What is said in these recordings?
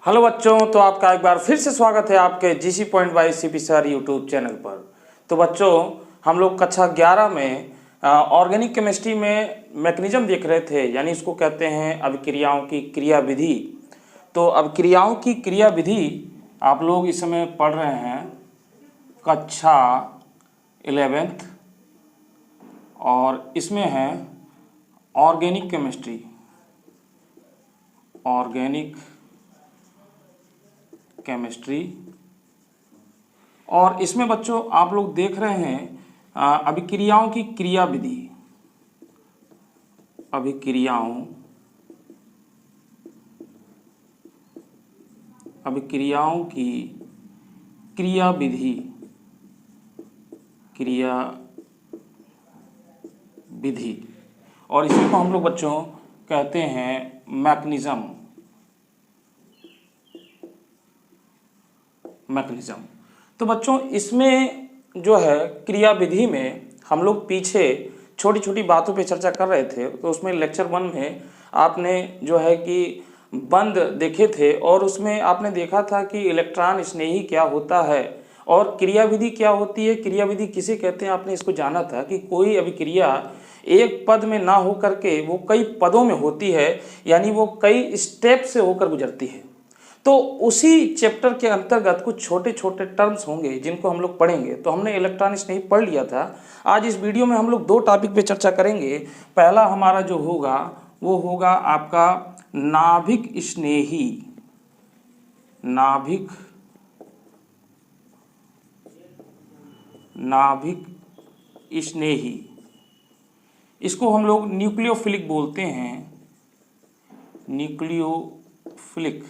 Hello बच्चों, तो आपका एक बार फिर से स्वागत है आपके GC point by CP sir YouTube channel पर। तो बच्चों, हम लोग कक्षा 11 में ऑर्गेनिक केमिस्ट्री में मैकेनिज्म देख रहे थे, यानी इसको कहते हैं अभिक्रियाओं की क्रिया विधि। तो अभिक्रियाओं की क्रिया विधि आप लोग इस समय पढ़ रहे हैं कक्षा 11th, और इसमें है ऑर्गेनिक केमिस्ट्री। ऑर्गेनिक केमिस्ट्री, और इसमें बच्चों आप लोग देख रहे हैं अभिक्रियाओं की क्रिया विधि। अभिक्रियाओं की क्रिया विधि, और इसी को हम लोग बच्चों कहते हैं मैकेनिज्म। तो बच्चों, इसमें जो है क्रिया विधि में हम लोग पीछे छोटी छोटी बातों पे चर्चा कर रहे थे। तो उसमें लेक्चर 1 में आपने जो है कि बंद देखे थे, और उसमें आपने देखा था कि इलेक्ट्रॉन स्नेही क्या होता है और क्रिया विधि क्या होती है, क्रिया विधि किसे कहते हैं। आपने इसको जाना था कि कोई अभिक्रिया एक पद में ना हो करके वो कई पदों में होती है, यानी वो कई स्टेप से होकर गुजरती है। तो उसी चैप्टर के अंतर्गत कुछ छोटे छोटे टर्म्स होंगे जिनको हम लोग पढ़ेंगे। तो हमने इलेक्ट्रॉन स्नेही पढ़ लिया था। आज इस वीडियो में हम लोग 2 टॉपिक पे चर्चा करेंगे। पहला हमारा जो होगा वो होगा आपका नाभिक स्नेही। नाभिक स्नेही, इसको हम लोग न्यूक्लियोफिलिक बोलते हैं। न्यूक्लियोफिलिक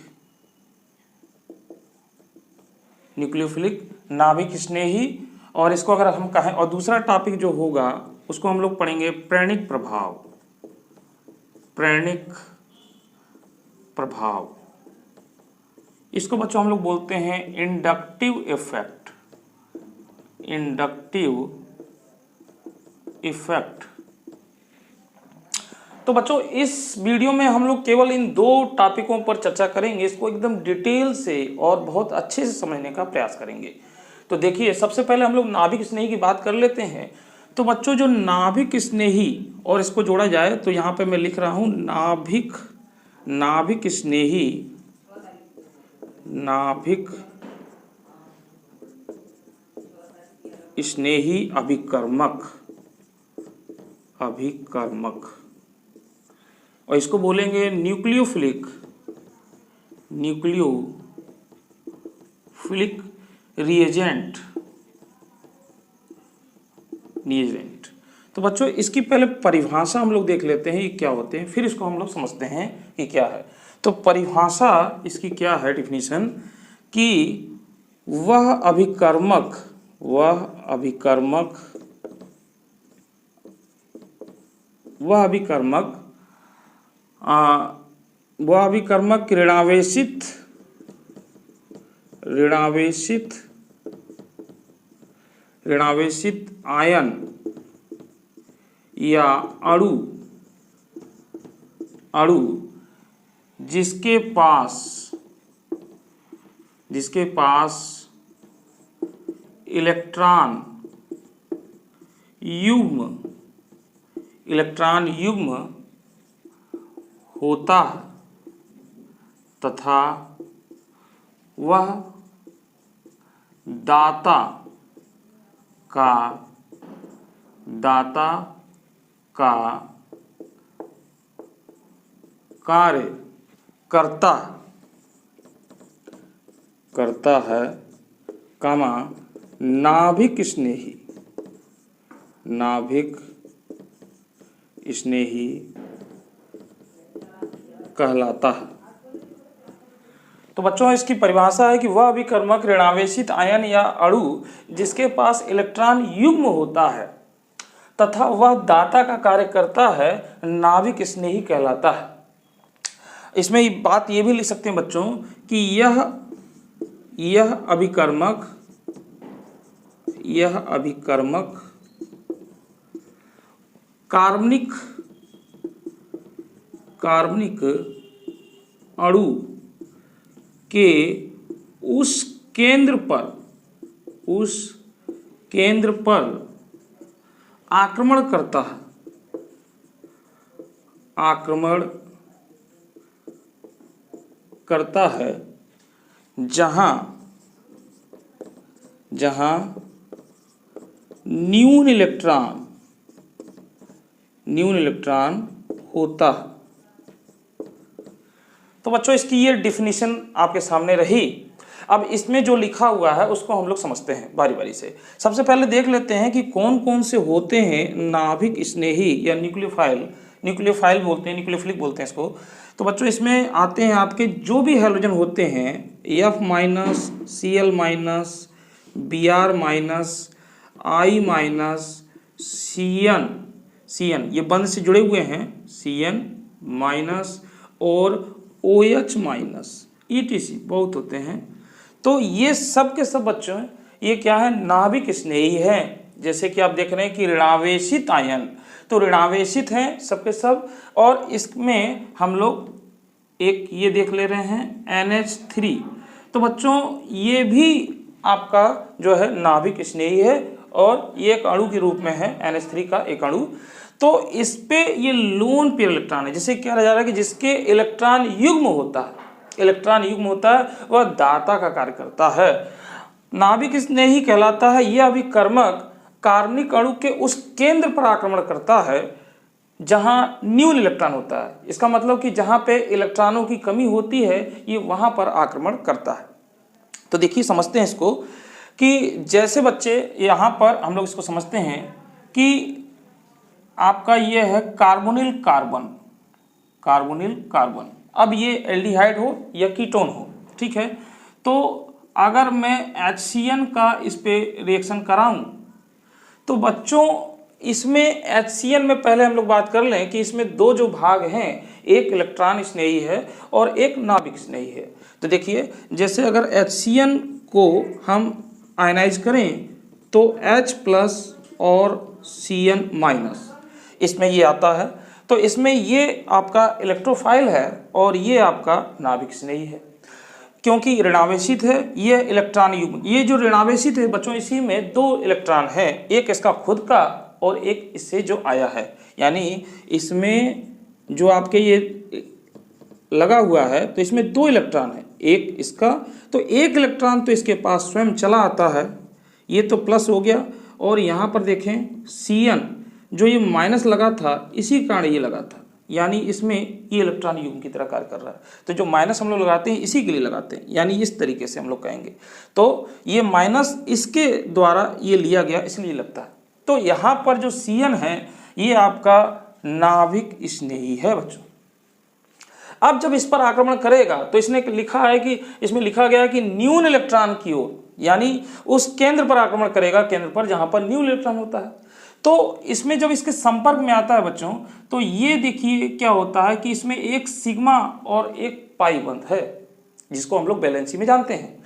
नाभिक स्नेही, और इसको अगर हम कहें, और दूसरा टॉपिक जो होगा उसको हम लोग पढ़ेंगे प्रेरणिक प्रभाव। इसको बच्चों हम लोग बोलते हैं इंडक्टिव इफेक्ट। तो बच्चों, इस वीडियो में हम लोग केवल इन 2 टॉपिकों पर चर्चा करेंगे। इसको एकदम डिटेल से और बहुत अच्छे से समझने का प्रयास करेंगे। तो देखिए, सबसे पहले हम लोग नाभिक स्नेही की बात कर लेते हैं। तो बच्चों, जो नाभिक स्नेही और इसको जोड़ा जाए तो यहाँ पे मैं लिख रहा हूँ नाभिक स्नेही अभिकर्मक, और इसको बोलेंगे न्यूक्लियोफिलिक रिएजेंट। तो बच्चों, इसकी पहले परिभाषा हम लोग देख लेते हैं ये क्या होते हैं, फिर इसको हम लोग समझते हैं कि क्या है। तो परिभाषा इसकी क्या है, डेफिनेशन, कि वह अभिकर्मक ऋणावेशित आयन या अणु जिसके पास इलेक्ट्रॉन युग्म होता है तथा वह दाता का कार्य करता है, नाभिक स्नेही कहलाता है। तो बच्चों, इसकी परिभाषा है कि वह अभिकर्मक ऋणावेशित आयन या अणु जिसके पास इलेक्ट्रॉन युग्म होता है तथा वह दाता का कार्य करता है, नाभिक स्नेही कहलाता है। इसमें बात ये भी लिख सकते हैं बच्चों कि यह अभिकर्मक कार्बनिक अणु के उस केंद्र पर आक्रमण करता है जहां न्यून इलेक्ट्रॉन होता है। तो बच्चों इसकी ये डिफिनीशन आपके सामने रही। अब इसमें जो लिखा हुआ है उसको हम लोग समझते हैं बारी बारी से। सबसे पहले देख लेते हैं कि कौन कौन से होते हैं नाभिक स्नेही या न्यूक्लियोफाइल बोलते हैं, न्यूक्लियोफिलिक बोलते हैं इसको। तो बच्चों इसमें आते हैं आपके जो भी हैलोजन होते हैं F-, Cl-, Br-, I-, CN ये बंध से जुड़े हुए हैं, CN- और OH-, ETC बहुत होते हैं। तो ये सब के सब बच्चों ये क्या है, नाभिक स्नेही है। जैसे कि आप देख रहे हैं कि ऋणावेशित आयन, तो ऋणावेशित हैं सबके सब। और इसमें हम लोग एक ये देख ले रहे हैं NH3। तो बच्चों ये भी आपका जो है नाभिक स्नेही है और ये एक अणु के रूप में है, NH3 का एक अणु। तो इस पे ये लोन पेयर इलेक्ट्रॉन है, जिसे क्या कहा जा रहा है कि जिसके इलेक्ट्रॉन युग्म होता है, वह दाता का कार्य करता है, नाभिक स्नेही कहलाता है। यह अभिकर्मक कार्बनिक अणु के उस केंद्र पर आक्रमण करता है जहां न्यून इलेक्ट्रॉन होता है। इसका मतलब कि जहां पे इलेक्ट्रॉनों की कमी होती है ये वहां पर आक्रमण करता है। तो देखिए समझते हैं इसको कि जैसे बच्चे यहाँ पर हम लोग इसको समझते हैं कि आपका ये है कार्बोनिल कार्बन। अब ये एल्डिहाइड हो या कीटोन हो, ठीक है। तो अगर मैं HCN का इस पे रिएक्शन कराऊं तो बच्चों इसमें HCN में पहले हम लोग बात कर लें कि इसमें दो जो भाग हैं, एक इलेक्ट्रॉन स्नेही है और एक नाभिक स्नेही है। तो देखिए जैसे अगर HCN को हम आयनाइज करें तो H+ और CN- इसमें ये आता है। तो इसमें ये आपका इलेक्ट्रोफाइल है और ये आपका नाभिक स्नेही है, क्योंकि ऋणावेशित है। ये इलेक्ट्रॉन युग्म, ये जो ऋणावेशित है बच्चों इसी में दो इलेक्ट्रॉन है, एक इसका खुद का और एक इससे जो आया है। यानी इसमें जो आपके ये लगा हुआ है तो इसमें दो इलेक्ट्रॉन है, एक इसका, तो एक इलेक्ट्रॉन तो इसके पास स्वयं चला आता है, ये तो प्लस हो गया। और यहाँ पर देखें CN जो ये माइनस लगा था इसी कारण ये लगा था, यानी इसमें ये इलेक्ट्रॉन युग्म की तरह कार्य कर रहा है। तो जो माइनस हम लोग लगाते हैं इसी के लिए लगाते हैं, यानी इस तरीके से हम लोग कहेंगे। तो ये माइनस इसके द्वारा ये लिया गया इसलिए लगता है। तो यहाँ पर जो CN है ये आपका नाभिक स्नेही है बच्चों। अब जब इस पर आक्रमण करेगा तो इसने लिखा है कि इसमें लिखा गया है कि न्यून इलेक्ट्रॉन की ओर, यानी उस केंद्र पर आक्रमण करेगा, केंद्र पर जहां पर न्यून इलेक्ट्रॉन होता है। तो इसमें जब इसके संपर्क में आता है बच्चों तो ये देखिए क्या होता है कि इसमें एक सिग्मा और एक पाई बंध है, जिसको हम लोग वैलेंसी में जानते हैं।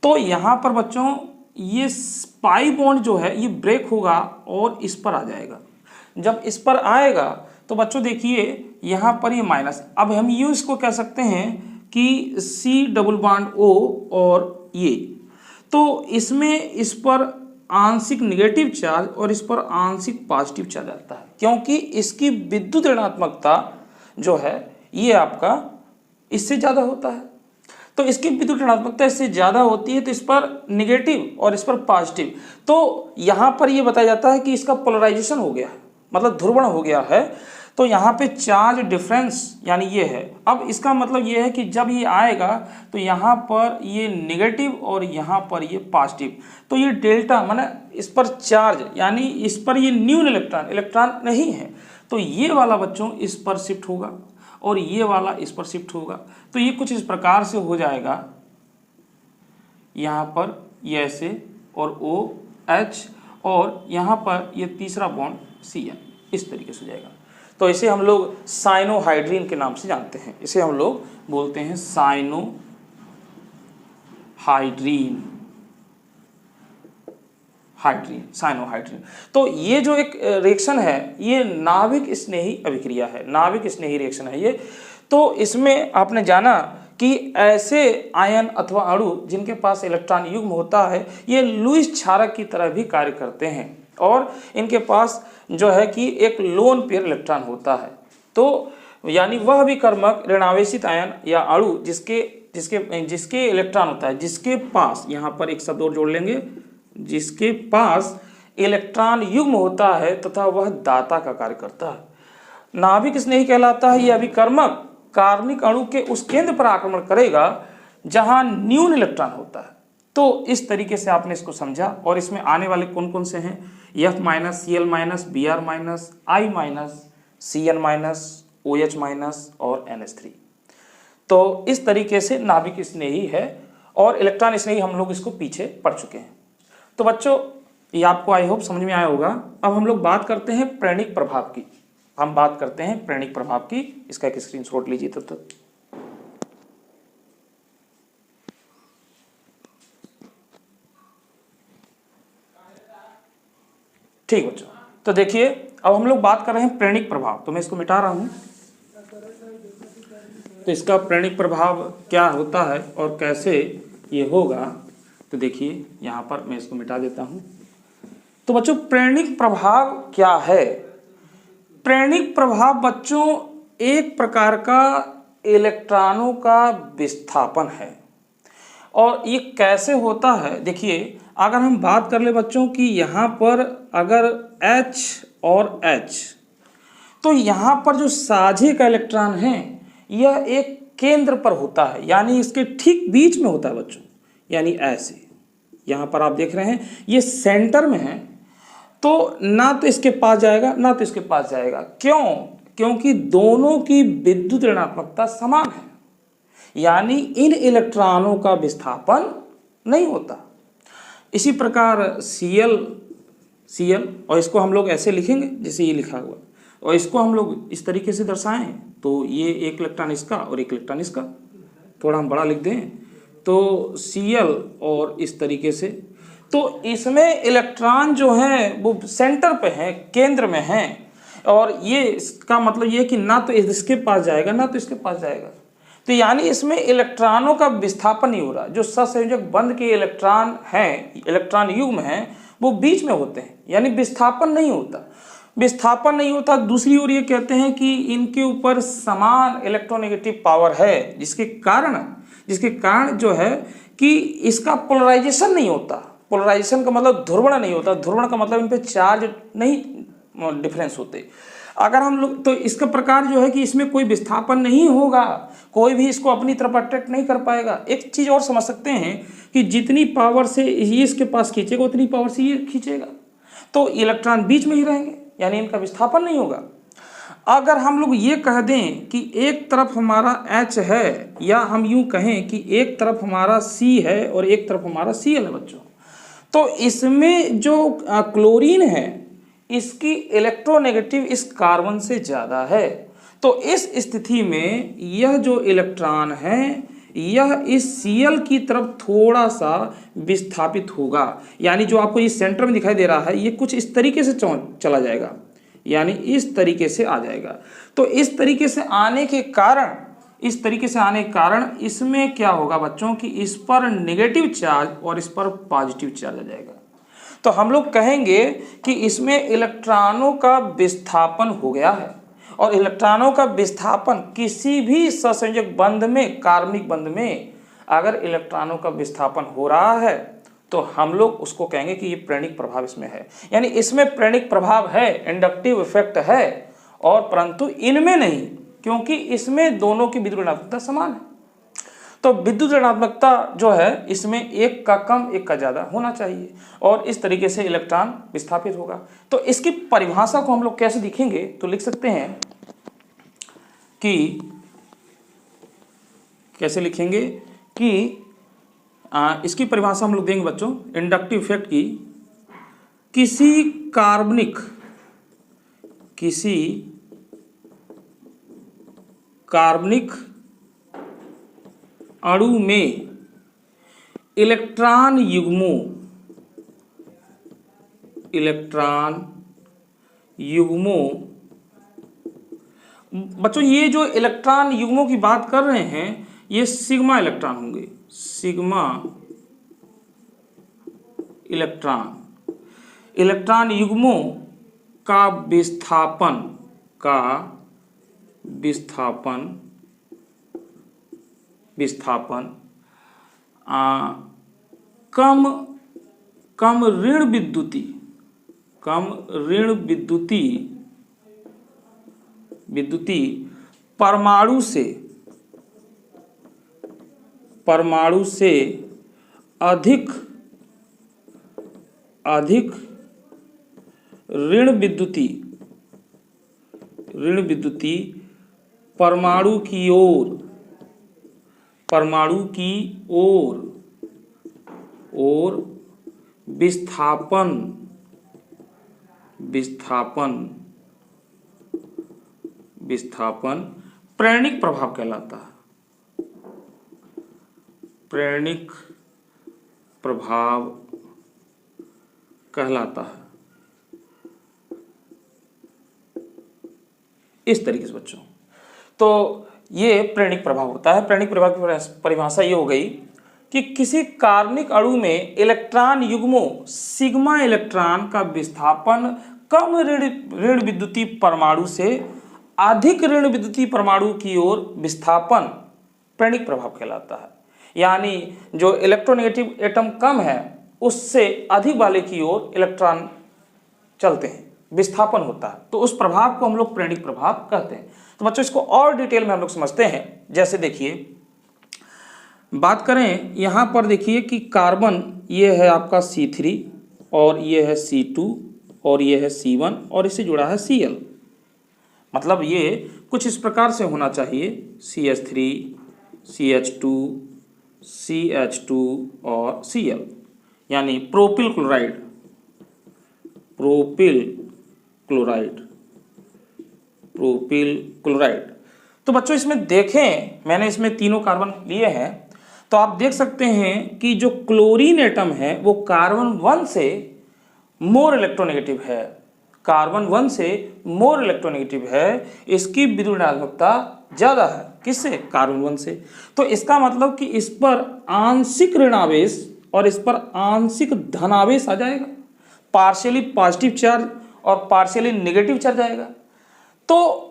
तो यहाँ पर बच्चों ये पाई बॉन्ड जो है ये ब्रेक होगा और इस पर आ जाएगा। जब इस पर आएगा तो बच्चों देखिए यहाँ पर ये माइनस, अब हम यूँ इसको कह सकते हैं कि C+O और ये, तो इसमें इस पर आंशिक निगेटिव चार्ज और इस पर आंशिक पॉजिटिव चार्ज आता है, क्योंकि इसकी विद्युत ऋणात्मकता जो है ये आपका इससे ज़्यादा होता है। तो इसकी विद्युत ऋणात्मकता इससे ज़्यादा होती है तो इस पर निगेटिव और इस पर पॉजिटिव। तो यहाँ पर ये बताया जाता है कि इसका पोलराइजेशन हो गया है, मतलब ध्रुवण हो गया है। तो यहाँ पे चार्ज डिफरेंस यानी ये है। अब इसका मतलब ये है कि जब ये आएगा तो यहाँ पर ये नेगेटिव और यहाँ पर ये पॉजिटिव, तो ये डेल्टा माने इस पर चार्ज, यानी इस पर ये न्यून इलेक्ट्रॉन नहीं है, तो ये वाला बच्चों इस पर शिफ्ट होगा और ये वाला इस पर शिफ्ट होगा। तो ये कुछ इस प्रकार से हो जाएगा, यहाँ पर ये ऐसे और OH और यहाँ पर ये तीसरा बॉन्ड CN, इस तरीके से हो जाएगा। तो इसे हम लोग साइनोहाइड्रीन के नाम से जानते हैं, इसे हम लोग बोलते हैं साइनोहाइड्रीन। तो ये जो एक रिएक्शन है ये नाभिक स्नेही अभिक्रिया है, नाभिक स्नेही रिएक्शन है ये। तो इसमें आपने जाना कि ऐसे आयन अथवा अणु जिनके पास इलेक्ट्रॉन युग्म होता है ये लुईस क्षारक की तरह भी कार्य करते हैं और इनके पास जो है कि एक लोन पेयर इलेक्ट्रॉन होता है। तो यानी वह भी कर्मक ऋणावेशित आयन या अणु जिसके जिसके जिसके इलेक्ट्रॉन होता है, जिसके पास, यहाँ पर एक शब्द और जोड़ लेंगे, जिसके पास इलेक्ट्रॉन युग्म होता है तथा वह दाता का कार्य करता है। नाभिक स्नेही कहलाता है। यह अभिकर्मक कार्बनिक अणु के उस केंद्र पर आक्रमण करेगा जहां न्यून इलेक्ट्रॉन होता है। तो इस तरीके से आपने इसको समझा और इसमें आने वाले कौन कौन से हैं, F minus, Cl minus, Br minus, I minus, Cn minus, OH minus और NH3। तो इस तरीके से नाभिक स्नेही है और इलेक्ट्रॉन स्नेही हम लोग इसको पीछे पढ़ चुके हैं। तो बच्चों ये आपको आई होप समझ में आया होगा। अब हम लोग बात करते हैं प्रेरणिक प्रभाव की। हम बात करते हैं प्रेरणिक प्रभाव की। इसका एक स्क्रीनशॉट लीजिए तब तक। ठीक बच्चों, तो देखिए अब हम लोग बात कर रहे हैं प्रेरणिक प्रभाव। तो मैं इसको मिटा रहा हूं। तो इसका प्रेरणिक प्रभाव क्या होता है और कैसे ये होगा, तो देखिए यहाँ पर मैं इसको मिटा देता हूँ। तो बच्चों प्रेरणिक प्रभाव क्या है? प्रेरणिक प्रभाव बच्चों एक प्रकार का इलेक्ट्रॉनों का विस्थापन है। और ये कैसे होता है, देखिए अगर हम बात कर ले बच्चों कि यहाँ पर अगर H और H, तो यहाँ पर जो साझे का इलेक्ट्रॉन है यह एक केंद्र पर होता है, यानी इसके ठीक बीच में होता है बच्चों, यानी ऐसे यहाँ पर आप देख रहे हैं ये सेंटर में है। तो ना तो इसके पास जाएगा ना तो इसके पास जाएगा। क्यों? क्योंकि दोनों की विद्युत ऋणात्मकता समान है, यानी इन इलेक्ट्रॉनों का विस्थापन नहीं होता। इसी प्रकार Cl और इसको हम लोग ऐसे लिखेंगे जैसे ये लिखा हुआ, और इसको हम लोग इस तरीके से दर्शाएं तो ये एक इलेक्ट्रॉन इसका और एक इलेक्ट्रॉन इसका, थोड़ा हम बड़ा लिख दें तो Cl और इस तरीके से। तो इसमें इलेक्ट्रॉन जो है वो सेंटर पे है, केंद्र में है, और ये इसका मतलब ये कि ना तो इसके पास जाएगा ना तो इसके पास जाएगा। तो यानी इसमें इलेक्ट्रॉनों का विस्थापन नहीं हो रहा। जो सहसंयोजक बंध के इलेक्ट्रॉन हैं, इलेक्ट्रॉन युग्म हैं, वो बीच में होते हैं, यानी विस्थापन नहीं होता। विस्थापन नहीं होता। दूसरी ओर ये कहते हैं कि इनके ऊपर समान इलेक्ट्रोनेगेटिव पावर है, जिसके कारण जो है कि इसका पोलराइजेशन नहीं होता। पोलराइजेशन का मतलब ध्रुवण नहीं होता। ध्रुवण का मतलब इन पे चार्ज नहीं डिफरेंस होते। अगर हम लोग, तो इसका प्रकार जो है कि इसमें कोई विस्थापन नहीं होगा, कोई भी इसको अपनी तरफ अट्रैक्ट नहीं कर पाएगा। एक चीज और समझ सकते हैं कि जितनी पावर से ये इसके पास खींचेगा उतनी पावर से ये खींचेगा, तो इलेक्ट्रॉन बीच में ही रहेंगे, यानी इनका विस्थापन नहीं होगा। अगर हम लोग ये कह दें कि एक तरफ हमारा H है, या हम यूं कहें कि एक तरफ हमारा C है और एक तरफ हमारा Cl है बच्चों, तो इसमें जो क्लोरीन है इसकी इलेक्ट्रोनेगेटिव इस कार्बन से ज़्यादा है। तो इस स्थिति में यह जो इलेक्ट्रॉन है यह इस Cl की तरफ थोड़ा सा विस्थापित होगा, यानी जो आपको इस सेंटर में दिखाई दे रहा है ये कुछ इस तरीके से चला जाएगा, यानी इस तरीके से आ जाएगा। तो इस तरीके से आने के कारण इसमें क्या होगा बच्चों कि इस पर नेगेटिव चार्ज और इस पर पॉजिटिव चार्ज आ जाएगा। तो हम लोग कहेंगे कि इसमें इलेक्ट्रॉनों का विस्थापन हो गया है, और इलेक्ट्रॉनों का विस्थापन किसी भी सहसंयोजक बंध में, कार्बनिक बंध में अगर इलेक्ट्रॉनों का विस्थापन हो रहा है तो हम लोग उसको कहेंगे कि ये प्रेरणिक प्रभाव इसमें है। यानी इसमें प्रेरणिक प्रभाव है, इंडक्टिव इफेक्ट है, और परंतु इनमें नहीं, क्योंकि इसमें दोनों की विद्युत ऋणात्मकता समान है। तो विद्युत ऋणात्मकता जो है इसमें एक का कम एक का ज़्यादा होना चाहिए, और इस तरीके से इलेक्ट्रॉन विस्थापित होगा। तो इसकी परिभाषा को हम लोग कैसे लिखेंगे, तो लिख सकते हैं कि कैसे लिखेंगे कि इसकी परिभाषा हम लोग देंगे बच्चों इंडक्टिव इफेक्ट की, किसी कार्बनिक अणु में इलेक्ट्रॉन युग्मों बच्चों, ये जो इलेक्ट्रॉन युग्मों की बात कर रहे हैं ये सिग्मा इलेक्ट्रॉन होंगे, सिग्मा इलेक्ट्रॉन। इलेक्ट्रॉन युग्मों का विस्थापन कम ऋण विद्युती परमाणु से अधिक ऋण विद्युती परमाणु की ओर विस्थापन प्रेरणिक प्रभाव कहलाता है। प्रेरणिक प्रभाव कहलाता है। इस तरीके से बच्चों, तो ये प्रेरणिक प्रभाव होता है। प्रेरणिक प्रभाव की परिभाषा ये हो गई कि किसी कार्बनिक अणु में इलेक्ट्रॉन युग्मों सिग्मा इलेक्ट्रॉन का विस्थापन कम ऋण विद्युती परमाणु से अधिक ऋण विद्युती परमाणु की ओर विस्थापन प्रेरणिक प्रभाव कहलाता है। यानी जो इलेक्ट्रोनेगेटिव एटम कम है उससे अधिक वाले की ओर इलेक्ट्रॉन चलते हैं, विस्थापन होता है, तो उस प्रभाव को हम लोग प्रेरणिक प्रभाव कहते हैं। तो बच्चों इसको और डिटेल में हम लोग समझते हैं। जैसे देखिए, बात करें यहाँ पर देखिए कि कार्बन ये है आपका C3 और ये है C2 और ये है C1 और इससे जुड़ा है Cl। मतलब ये कुछ इस प्रकार से होना चाहिए, CH3 CH2 CH2 और Cl, यानी प्रोपिल क्लोराइड। तो बच्चों इसमें देखें, मैंने इसमें तीनों कार्बन लिए हैं, तो आप देख सकते हैं कि जो क्लोरीन एटम है वो कार्बन 1 से मोर इलेक्ट्रोनेगेटिव है। कार्बन 1 से मोर इलेक्ट्रोनेगेटिव है, इसकी विद्युत ऋणात्मकता ज्यादा है। किससे? कार्बन 1 से। तो इसका मतलब कि इस पर आंशिक ऋणावेश और इस पर आंशिक धनावेश आ जाएगा, पार्शियली पॉजिटिव चार्ज और पार्शियली नेगेटिव चार्ज आएगा। तो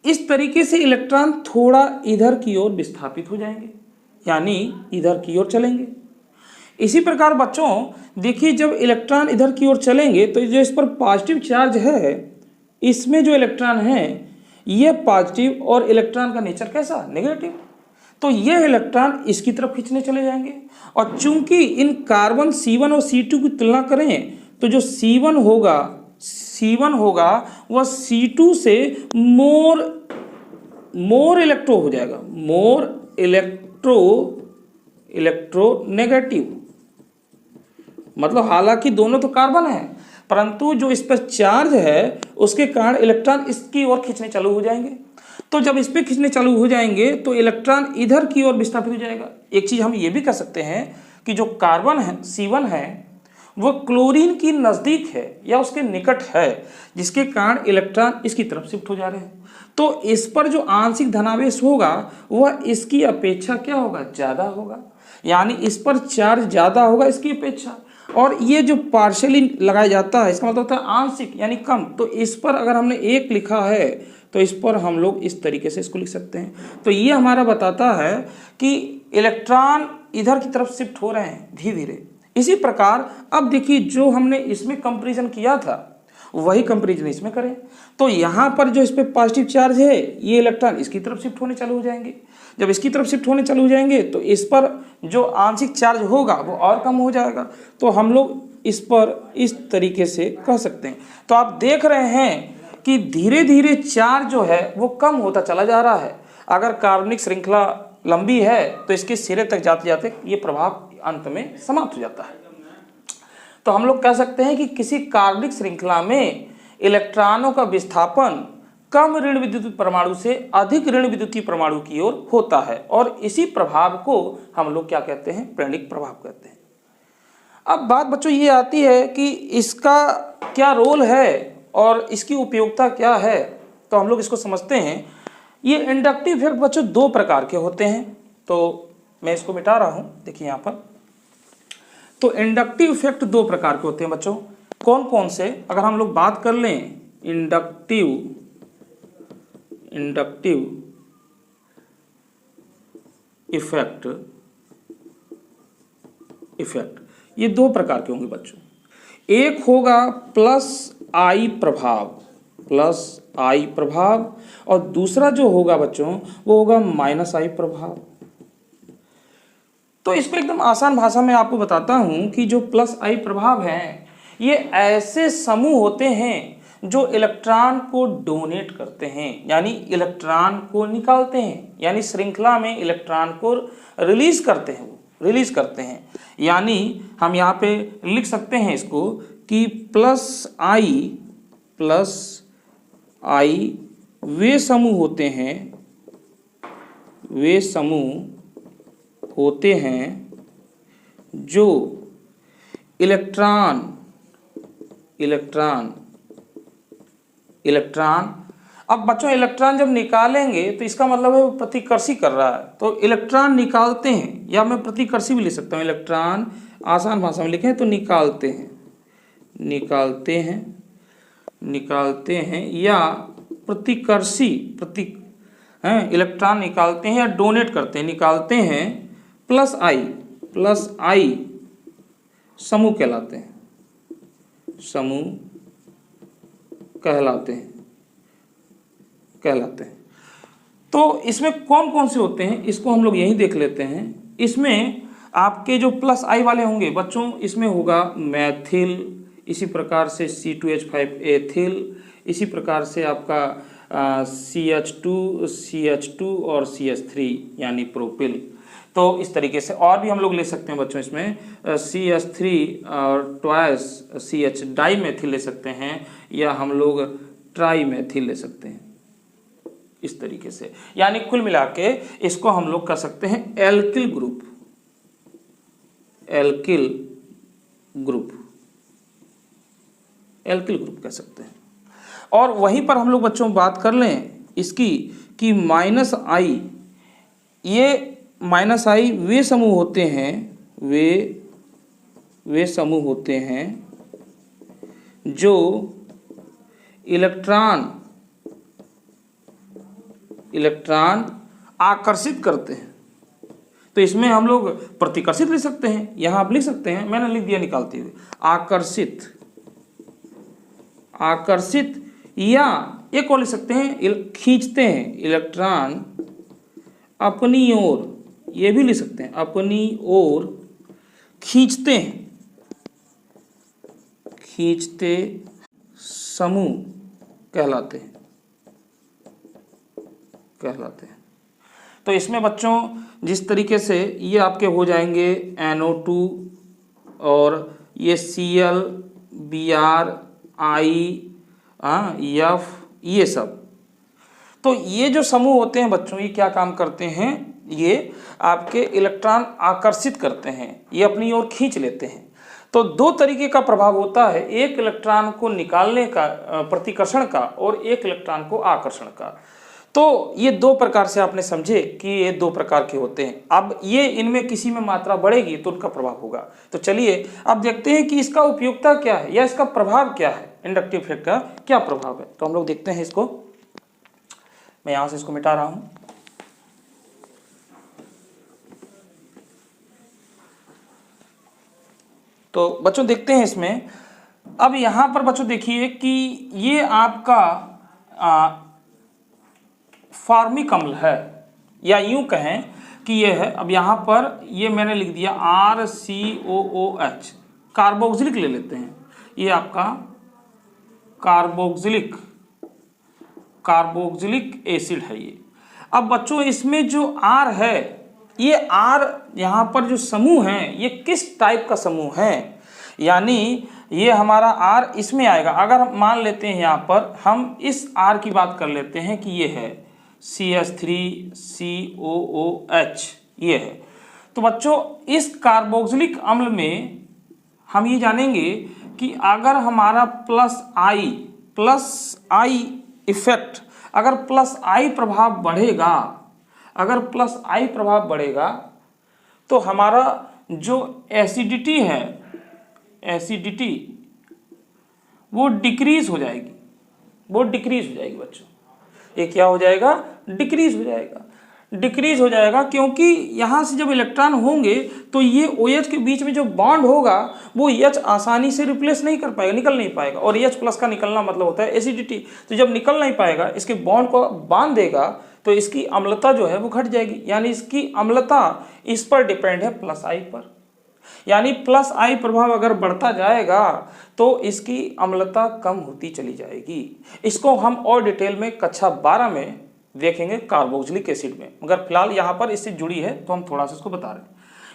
इस तरीके से इलेक्ट्रॉन थोड़ा इधर की ओर विस्थापित हो जाएंगे, यानी इधर की ओर चलेंगे। इसी प्रकार बच्चों देखिए, जब इलेक्ट्रॉन इधर की ओर चलेंगे तो जो इस पर पॉजिटिव चार्ज है, इसमें जो इलेक्ट्रॉन है ये पॉजिटिव और इलेक्ट्रॉन का नेचर कैसा? नेगेटिव। तो ये इलेक्ट्रॉन इसकी तरफ खींचने चले जाएंगे। और चूंकि इन कार्बन C1 और C2 की तुलना करें तो जो C1 होगा वह C2 से मोर इलेक्ट्रो हो जाएगा, मोर इलेक्ट्रोनेगेटिव। मतलब हालांकि दोनों तो कार्बन है, परंतु जो इस पर चार्ज है उसके कारण इलेक्ट्रॉन इसकी ओर खींचने चालू हो जाएंगे। तो जब इस पे खींचने चालू हो जाएंगे तो इलेक्ट्रॉन इधर की ओर विस्थापित हो जाएगा। एक चीज हम ये भी कह सकते हैं कि जो कार्बन है C1 है वह क्लोरीन की नजदीक है या उसके निकट है, जिसके कारण इलेक्ट्रॉन इसकी तरफ शिफ्ट हो जा रहे हैं। तो इस पर जो आंशिक धनावेश होगा वह इसकी अपेक्षा क्या होगा? ज्यादा होगा, यानी इस पर चार्ज ज्यादा होगा इसकी अपेक्षा। और ये जो पार्शियली लगाया जाता है इसका मतलब होता है आंशिक यानी कम। तो इस पर अगर हमने 1 लिखा है तो इस पर हम लोग इस तरीके से इसको लिख सकते हैं। तो ये हमारा बताता है कि इलेक्ट्रॉन इधर की तरफ शिफ्ट हो रहे हैं धीरे धीरे। इसी प्रकार अब देखिए, जो हमने इसमें कंपैरिजन किया था वही कंपैरिजन इसमें करें तो यहाँ पर जो इस पे पॉजिटिव चार्ज है ये इलेक्ट्रॉन इसकी तरफ शिफ्ट होने चालू हो जाएंगे। जब इसकी तरफ शिफ्ट होने चालू हो जाएंगे तो इस पर जो आंशिक चार्ज होगा वो और कम हो जाएगा। तो हम लोग इस पर इस तरीके से कह सकते हैं। तो आप देख रहे हैं कि धीरे धीरे चार्ज जो है वो कम होता चला जा रहा है। अगर कार्बनिक श्रृंखला लंबी है तो इसके सिरे तक जाते जाते ये प्रभाव अंत में समाप्त हो जाता है। तो हम लोग कह सकते हैं कि किसी कार्बनिक श्रृंखला में इलेक्ट्रॉनों का विस्थापन कम ऋण विद्युतीय परमाणु से अधिक ऋण विद्युतीय परमाणु की ओर होता है, और इसी प्रभाव को हम लोग क्या कहते हैं? प्रेरणिक प्रभाव कहते हैं। अब बात बच्चों ये आती है कि इसका क्या रोल है और इसकी उपयोगिता क्या है, तो हम लोग इसको समझते हैं। ये इंडक्टिव इफेक्ट बच्चों 2 प्रकार के होते हैं। तो मैं इसको मिटा रहा हूँ। देखिए यहाँ पर, तो इंडक्टिव इफेक्ट दो प्रकार के होते हैं बच्चों। कौन कौन से, अगर हम लोग बात कर लें इंडक्टिव इफेक्ट ये दो प्रकार के होंगे बच्चों। एक होगा प्लस आई प्रभाव, और दूसरा जो होगा बच्चों वो होगा माइनस आई प्रभाव। तो इसको एकदम आसान भाषा में आपको बताता हूं कि जो प्लस आई प्रभाव है ये ऐसे समूह होते हैं जो इलेक्ट्रॉन को डोनेट करते हैं, यानी इलेक्ट्रॉन को निकालते हैं, यानी श्रृंखला में इलेक्ट्रॉन को रिलीज करते हैं। यानी हम यहाँ पे लिख सकते हैं इसको कि प्लस आई वे समूह होते हैं जो इलेक्ट्रॉन अब बच्चों इलेक्ट्रॉन जब निकालेंगे तो इसका मतलब है वो प्रतिकर्षी कर रहा है, तो इलेक्ट्रॉन निकालते हैं, या मैं प्रतिकर्षी भी लिख सकता हूँ। इलेक्ट्रॉन आसान भाषा में लिखें तो निकालते हैं या प्रतिकर्षी इलेक्ट्रॉन निकालते हैं या डोनेट करते हैं, निकालते हैं प्लस आई समूह कहलाते हैं। तो इसमें कौन कौन से होते हैं इसको हम लोग यही देख लेते हैं। इसमें आपके जो प्लस आई वाले होंगे बच्चों, इसमें होगा मैथिल, इसी प्रकार से C2H5 एथिल, इसी प्रकार से आपका CH2 और CH3 यानी प्रोपिल। तो इस तरीके से और भी हम लोग ले सकते हैं बच्चों, इसमें CH3 और ट्वाइस CH डाईमेथिल ले सकते हैं, या हम लोग ट्राईमेथिल ले सकते हैं, इस तरीके से। यानी कुल मिला के इसको हम लोग कर सकते हैं एल्किल ग्रुप कह सकते हैं। और वहीं पर हम लोग बच्चों बात कर लें इसकी कि माइनस आई वे समूह होते हैं जो इलेक्ट्रॉन आकर्षित करते हैं। तो इसमें हम लोग प्रतिकर्षित लिख सकते हैं, यहाँ आप लिख सकते हैं, मैंने लिख दिया निकालते हुए आकर्षित, या एक और लिख सकते हैं खींचते हैं इलेक्ट्रॉन अपनी ओर, ये भी लिख सकते हैं अपनी ओर खींचते समूह कहलाते हैं। तो इसमें बच्चों जिस तरीके से ये आपके हो जाएंगे NO2 और ये Cl Br I F ये सब, तो ये जो समूह होते हैं बच्चों ये क्या काम करते हैं, ये आपके इलेक्ट्रॉन आकर्षित करते हैं, ये अपनी ओर खींच लेते हैं। तो दो तरीके का प्रभाव होता है, एक इलेक्ट्रॉन को निकालने का प्रतिकर्षण का और एक इलेक्ट्रॉन को आकर्षण का। तो ये दो प्रकार से आपने समझे कि ये दो प्रकार के होते हैं। अब ये इनमें किसी में मात्रा बढ़ेगी तो उनका प्रभाव होगा। तो चलिए अब देखते हैं कि इसका उपयोगिता क्या है या इसका प्रभाव क्या है, इंडक्टिव इफेक्ट का क्या प्रभाव है। तो हम लोग देखते हैं इसको, मैं यहां से इसको मिटा रहा हूं। तो बच्चों देखते हैं इसमें, अब यहां पर बच्चों देखिए कि ये आपका फॉर्मिक अम्ल है, या यूं कहें कि ये है। अब यहाँ पर ये मैंने लिख दिया RCOOH, कार्बोक्सिलिक ले लेते हैं, ये आपका कार्बोक्सिलिक एसिड है ये। अब बच्चों इसमें जो R है, ये R यहाँ पर जो समूह है ये किस टाइप का समूह है, यानी ये हमारा R इसमें आएगा। अगर मान लेते हैं यहाँ पर हम इस R की बात कर लेते हैं कि ये है CH3COOH, ये है। तो बच्चों इस कार्बोक्सिलिक अम्ल में हम ये जानेंगे कि अगर हमारा प्लस आई इफेक्ट, अगर प्लस आई प्रभाव बढ़ेगा, अगर प्लस आई प्रभाव बढ़ेगा तो हमारा जो एसिडिटी है, एसिडिटी वो डिक्रीज हो जाएगी, वो डिक्रीज हो जाएगी बच्चों। ये क्या हो जाएगा? डिक्रीज हो जाएगा, डिक्रीज हो जाएगा, क्योंकि यहाँ से जब इलेक्ट्रॉन होंगे तो ये OH के बीच में जो बॉन्ड होगा वो H आसानी से रिप्लेस नहीं कर पाएगा, निकल नहीं पाएगा। और H प्लस का निकलना मतलब होता है एसिडिटी। तो जब निकल नहीं पाएगा, इसके बॉन्ड को बांध देगा, तो इसकी अम्लता जो है वो घट जाएगी। यानी इसकी अम्लता इस पर डिपेंड है प्लस आई पर। यानी प्लस आई प्रभाव अगर बढ़ता जाएगा तो इसकी अम्लता कम होती चली जाएगी। इसको हम और डिटेल में कक्षा 12 में देखेंगे कार्बोक्सिलिक एसिड में, मगर फिलहाल यहाँ पर इससे जुड़ी है तो हम थोड़ा सा इसको बता रहे हैं।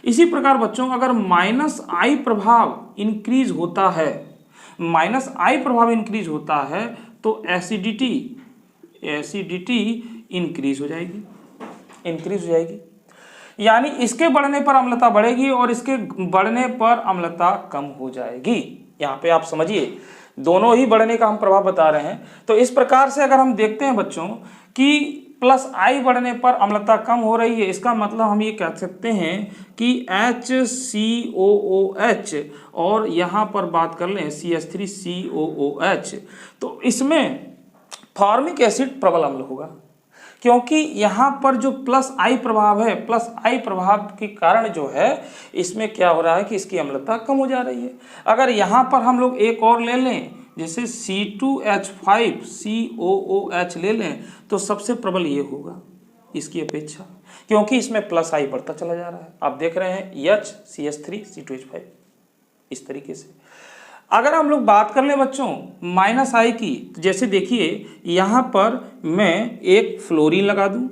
इसी प्रकार बच्चों अगर माइनस आई प्रभाव इंक्रीज होता है, माइनस आई प्रभाव इंक्रीज होता है तो एसिडिटी इंक्रीज हो जाएगी, इंक्रीज हो जाएगी। यानी इसके बढ़ने पर अम्लता बढ़ेगी और इसके बढ़ने पर अम्लता कम हो जाएगी। यहाँ पे आप समझिए, दोनों ही बढ़ने का हम प्रभाव बता रहे हैं। तो इस प्रकार से अगर हम देखते हैं बच्चों कि प्लस आई बढ़ने पर अम्लता कम हो रही है, इसका मतलब हम ये कह सकते हैं कि HCOOH और यहाँ पर बात कर लें CH3COOH, तो इसमें फॉर्मिक एसिड प्रबल अम्ल होगा, क्योंकि यहाँ पर जो प्लस आई प्रभाव है, प्लस आई प्रभाव के कारण जो है इसमें क्या हो रहा है कि इसकी अम्लता कम हो जा रही है। अगर यहाँ पर हम लोग एक और ले लें, जैसे C2H5COOH ले लें, तो सबसे प्रबल ये होगा इसकी अपेक्षा, क्योंकि इसमें प्लस आई बढ़ता चला जा रहा है। आप देख रहे हैं H CH3 C2H5 इस तरीके से। अगर हम लोग बात कर लें बच्चों माइनस आई की, तो जैसे देखिए यहाँ पर मैं एक फ्लोरीन लगा दूं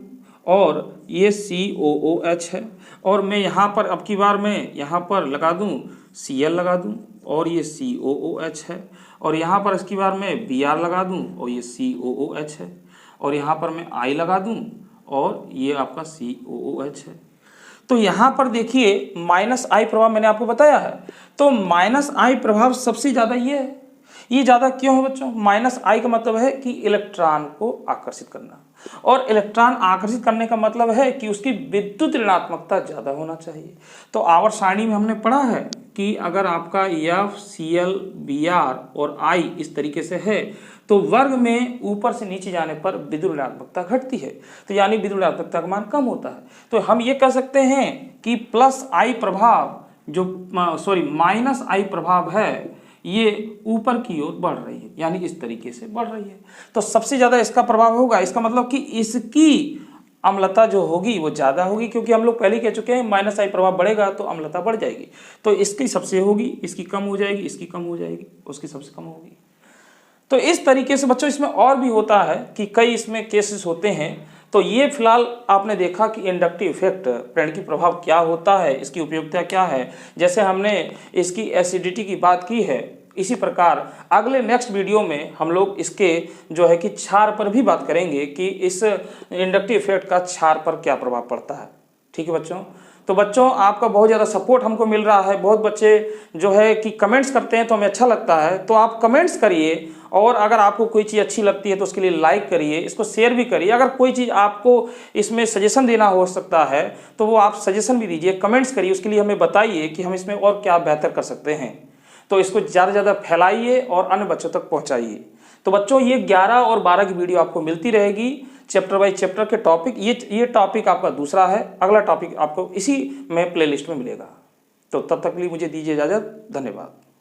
और ये COOH है, और मैं यहाँ पर अब की बार मैं यहाँ पर लगा दूं Cl लगा दूं और ये COOH है, और यहाँ पर इसकी बार मैं Br लगा दूं और ये COOH है, और यहाँ पर मैं I लगा दूं और ये आपका COOH है। तो यहाँ पर देखिए माइनस आई प्रभाव मैंने आपको बताया है, तो माइनस आई प्रभाव सबसे ज़्यादा ये है। ये ज़्यादा क्यों है बच्चों? माइनस आई का मतलब है कि इलेक्ट्रॉन को आकर्षित करना, और इलेक्ट्रॉन आकर्षित करने का मतलब है कि उसकी विद्युत ऋणात्मकता ज़्यादा होना चाहिए। तो आवर्त सारणी में हमने पढ़ा है कि अगर आपका F Cl Br और I इस तरीके से है तो वर्ग में ऊपर से नीचे जाने पर विद्युत ऋणात्मकता घटती है, तो यानी विद्युत ऋणात्मकता का मान कम होता है। तो हम ये कह सकते हैं कि प्लस आई प्रभाव जो माइनस आई प्रभाव है ये ऊपर की ओर बढ़ रही है, यानी इस तरीके से बढ़ रही है। तो सबसे ज़्यादा इसका प्रभाव होगा, इसका मतलब कि इसकी अम्लता जो होगी वो ज़्यादा होगी, क्योंकि हम लोग पहले कह चुके हैं माइनस आई प्रभाव बढ़ेगा तो अम्लता बढ़ जाएगी। तो इसकी सबसे होगी, इसकी कम हो जाएगी, इसकी कम हो जाएगी, उसकी सबसे कम होगी। तो इस तरीके से बच्चों इसमें और भी होता है कि कई इसमें केसेस होते हैं। तो ये फिलहाल आपने देखा कि इंडक्टिव इफेक्ट प्रेरकी प्रभाव क्या होता है, इसकी उपयोगिता क्या है। जैसे हमने इसकी एसिडिटी की बात की है, इसी प्रकार अगले नेक्स्ट वीडियो में हम लोग इसके जो है कि क्षार पर भी बात करेंगे कि इस इंडक्टिव इफेक्ट का क्षार पर क्या प्रभाव पड़ता है। ठीक है बच्चों, तो बच्चों आपका बहुत ज़्यादा सपोर्ट हमको मिल रहा है। बहुत बच्चे जो है कि कमेंट्स करते हैं तो हमें अच्छा लगता है, तो आप कमेंट्स करिए, और अगर आपको कोई चीज़ अच्छी लगती है तो उसके लिए लाइक करिए, इसको शेयर भी करिए। अगर कोई चीज़ आपको इसमें सजेशन देना हो सकता है तो वो आप सजेशन भी दीजिए, कमेंट्स करिए, उसके लिए हमें बताइए कि हम इसमें और क्या बेहतर कर सकते हैं। तो इसको ज़्यादा से ज़्यादा फैलाइए और अन्य बच्चों तक पहुँचाइए। तो बच्चों ये 11 और 12 की वीडियो आपको मिलती रहेगी, चैप्टर बाय चैप्टर के टॉपिक। ये टॉपिक आपका दूसरा है, अगला टॉपिक आपको इसी में प्लेलिस्ट में मिलेगा। तो तब तक के लिए मुझे दीजिए इजाज़त, धन्यवाद।